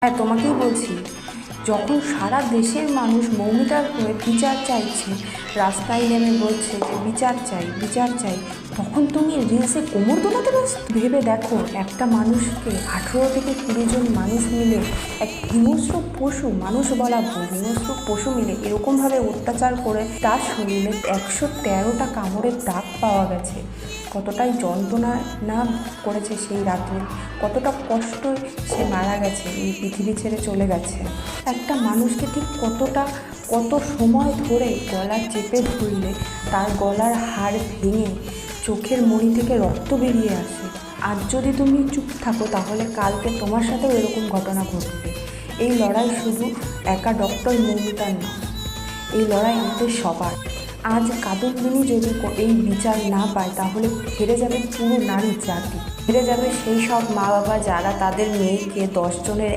হ্যাঁ, তোমাকেই বলছি। যখন সারা দেশের মানুষ মৌমিতার হয়ে বিচার চাইছে, রাস্তায় নেমে বলছে যে বিচার চাই, বিচার চাই, তখন তুমি রিলসে কোমর দোলাতে ব্যস্ত। ভেবে দেখো, একটা মানুষকে 18 থেকে 20 জন মানুষ মিলে, এক হিংস্র পশু, মানুষ বলা ভুল, হিংস্র পশু মিলে এরকমভাবে অত্যাচার করে তার শরীরে 113টা কামড়ের দাগ পাওয়া গেছে। কতটাই যন্ত্রণা না করেছে সেই রাত্রে, কতটা কষ্ট সে মারা গেছে, এই পৃথিবী ছেড়ে চলে গেছে। একটা মানুষকে ঠিক কত সময় ধরে গলা চেপে ধরলে তার গলার হাড় ভেঙে চোখের মণি থেকে রক্ত বেরিয়ে আসে। আজ যদি তুমি চুপ থাকো তাহলে কালকে তোমার সাথেও এরকম ঘটনা ঘটবে। এই লড়াই শুধু একা ডক্টর মৌমিতার না, এই লড়াই আমাদের সবার। আজ কাদম্বিনী যদি এই বিচার না পায় তাহলে হেরে যাবে পুরো নারী জাতি, হেরে যাবে সেই সব মা বাবা যারা তাদের মেয়েকে 10 জনের